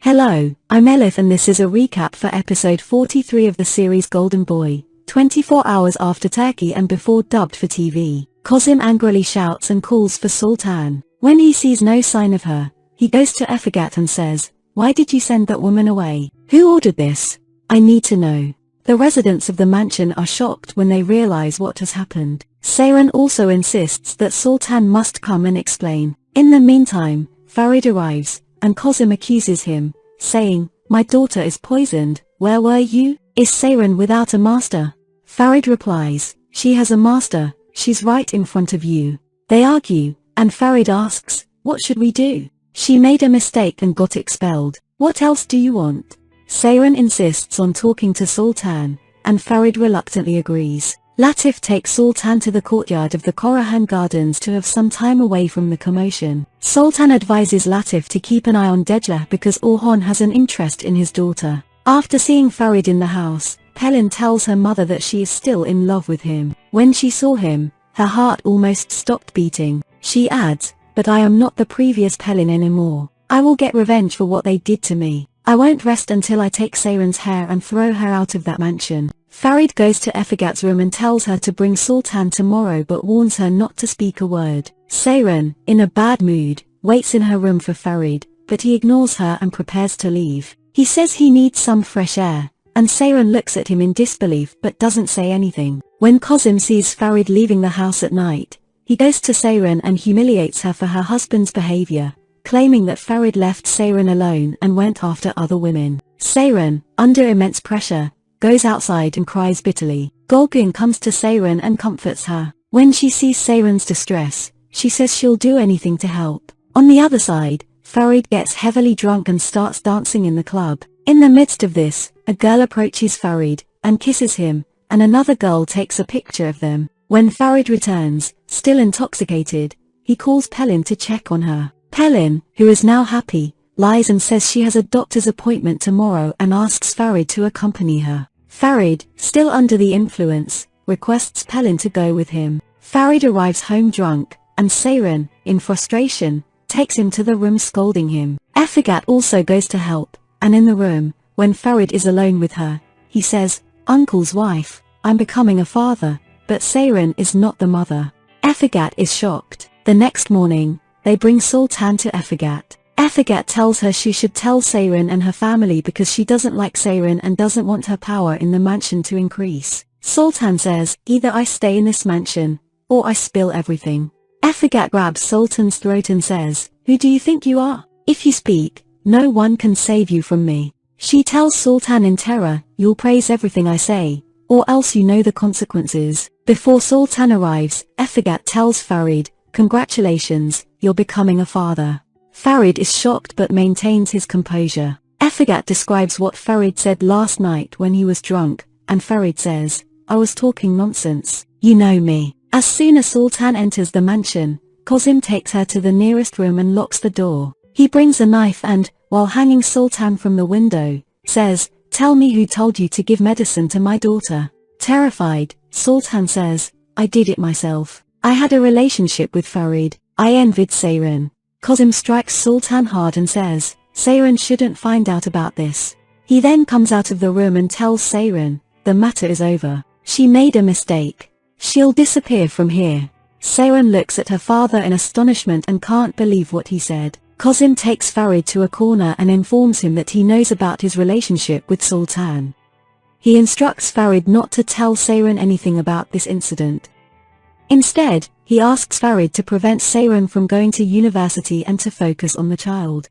Hello, I'm Elif and this is a recap for episode 43 of the series Golden Boy, 24 hours after Turkey and before dubbed for TV. Kozim angrily shouts and calls for Sultan. When he sees no sign of her, he goes to Efegat and says, "Why did you send that woman away? Who ordered this? I need to know." The residents of the mansion are shocked when they realize what has happened. Seyran also insists that Sultan must come and explain. In the meantime, Farid arrives, and Kozim accuses him, saying, "My daughter is poisoned. Where were you? Is Seyran without a master?" Farid replies, "She has a master, she's right in front of you." They argue, and Farid asks, "What should we do? She made a mistake and got expelled. What else do you want?" Seyran insists on talking to Sultan, and Farid reluctantly agrees. Latif takes Sultan to the courtyard of the Korahan Gardens to have some time away from the commotion. Sultan advises Latif to keep an eye on Dejla because Orhan has an interest in his daughter. After seeing Farid in the house, Pelin tells her mother that she is still in love with him. When she saw him, her heart almost stopped beating. She adds, "But I am not the previous Pelin anymore. I will get revenge for what they did to me. I won't rest until I take Seyran's hair and throw her out of that mansion." Farid goes to Efegat's room and tells her to bring Sultan tomorrow but warns her not to speak a word. Seyran, in a bad mood, waits in her room for Farid, but he ignores her and prepares to leave. He says he needs some fresh air, and Seyran looks at him in disbelief but doesn't say anything. When Kozim sees Farid leaving the house at night, he goes to Seyran and humiliates her for her husband's behavior, claiming that Farid left Seyran alone and went after other women. Seyran, under immense pressure, goes outside and cries bitterly. Golgun comes to Seyran and comforts her. When she sees Seyran's distress, she says she'll do anything to help. On the other side, Farid gets heavily drunk and starts dancing in the club. In the midst of this, a girl approaches Farid and kisses him, and another girl takes a picture of them. When Farid returns, still intoxicated, he calls Pelin to check on her. Pelin, who is now happy, lies and says she has a doctor's appointment tomorrow and asks Farid to accompany her. Farid, still under the influence, requests Pelin to go with him. Farid arrives home drunk, and Seyran, in frustration, takes him to the room scolding him. Efegat also goes to help, and in the room, when Farid is alone with her, he says, "Uncle's wife, I'm becoming a father," but Seyran is not the mother. Efegat is shocked. The next morning, they bring Sultan to Efegat. Efegat tells her she should tell Seyran and her family because she doesn't like Seyran and doesn't want her power in the mansion to increase. Sultan says, "Either I stay in this mansion, or I spill everything." Efegat grabs Sultan's throat and says, "Who do you think you are? If you speak, no one can save you from me." She tells Sultan in terror, "You'll praise everything I say, or else you know the consequences." Before Sultan arrives, Efegat tells Farid, "Congratulations, you're becoming a father." Farid is shocked but maintains his composure. Efegat describes what Farid said last night when he was drunk, and Farid says, "I was talking nonsense. You know me." As soon as Sultan enters the mansion, Kozim takes her to the nearest room and locks the door. He brings a knife and, while hanging Sultan from the window, says, "Tell me who told you to give medicine to my daughter." Terrified, Sultan says, "I did it myself. I had a relationship with Farid. I envied Seyran." Kozim strikes Sultan hard and says, "Seyran shouldn't find out about this." He then comes out of the room and tells Seyran, "The matter is over. She made a mistake. She'll disappear from here." Seyran looks at her father in astonishment and can't believe what he said. Kozim takes Farid to a corner and informs him that he knows about his relationship with Sultan. He instructs Farid not to tell Seyran anything about this incident. Instead, he asks Farid to prevent Seyran from going to university and to focus on the child.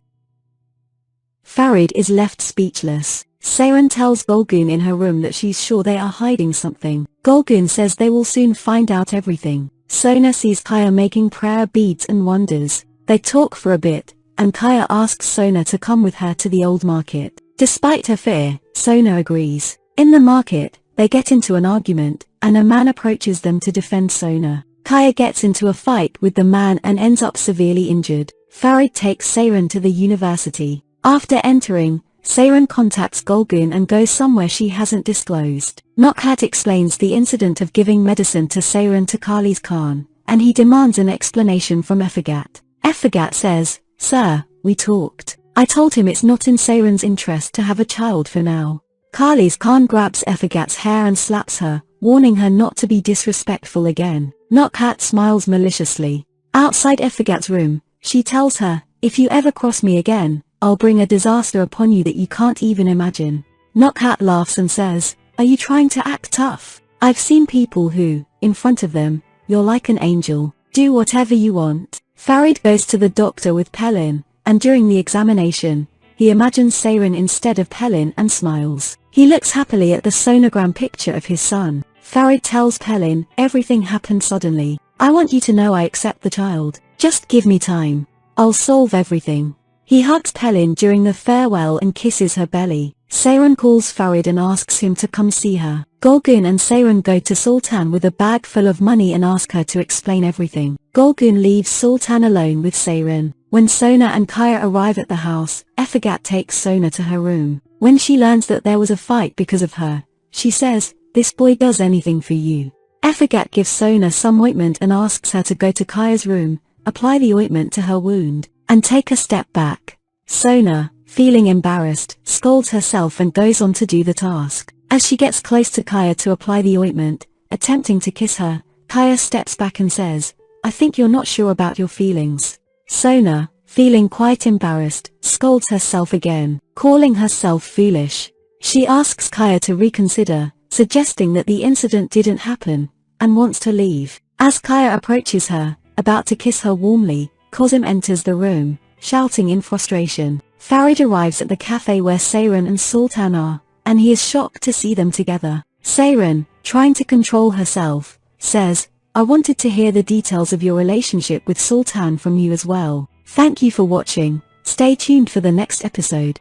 Farid is left speechless. Seyran tells Golgun in her room that she's sure they are hiding something. Golgun says they will soon find out everything. Sona sees Kaya making prayer beads and wonders. They talk for a bit, and Kaya asks Sona to come with her to the old market. Despite her fear, Sona agrees. In the market, they get into an argument, and a man approaches them to defend Sona. Kaya gets into a fight with the man and ends up severely injured. Farid takes Seyran to the university. After entering, Seyran contacts Golgun and goes somewhere she hasn't disclosed. Nokhat explains the incident of giving medicine to Seyran to Kali's Khan, and he demands an explanation from Efegat. Efegat says, "Sir, we talked. I told him it's not in Seyran's interest to have a child for now. Kali's Khan grabs Efegat's hair and slaps her, warning her not to be disrespectful again. Nokhat smiles maliciously. Outside Efegat's room, she tells her, if you ever cross me again, I'll bring a disaster upon you that you can't even imagine. Nokhat laughs and says, are you trying to act tough? I've seen people who, in front of them, you're like an angel. Do whatever you want. Farid goes to the doctor with Pelin, and during the examination, he imagines Seyran instead of Pelin and smiles. He looks happily at the sonogram picture of his son. Farid tells Pelin, everything happened suddenly. I want you to know I accept the child. Just give me time. I'll solve everything. He hugs Pelin during the farewell and kisses her belly. Seyran calls Farid and asks him to come see her. Golgun and Seyran go to Sultan with a bag full of money and ask her to explain everything. Golgun leaves Sultan alone with Seyran. When Sona and Kaya arrive at the house, Efegat takes Sona to her room. When she learns that there was a fight because of her, she says, this boy does anything for you. Efegat gives Sona some ointment and asks her to go to Kaya's room, apply the ointment to her wound, and take a step back. Sona, feeling embarrassed, scolds herself and goes on to do the task. As she gets close to Kaya to apply the ointment, attempting to kiss her, Kaya steps back and says, I think you're not sure about your feelings. Sona, feeling quite embarrassed, scolds herself again, calling herself foolish. She asks Kaya to reconsider, suggesting that the incident didn't happen, and wants to leave. As Kaya approaches her, about to kiss her warmly, Kozim enters the room, shouting in frustration. Farid arrives at the cafe where Seyran and Sultan are, and he is shocked to see them together. Seyran, trying to control herself, says, I wanted to hear the details of your relationship with Sultan from you as well. Thank you for watching. Stay tuned for the next episode.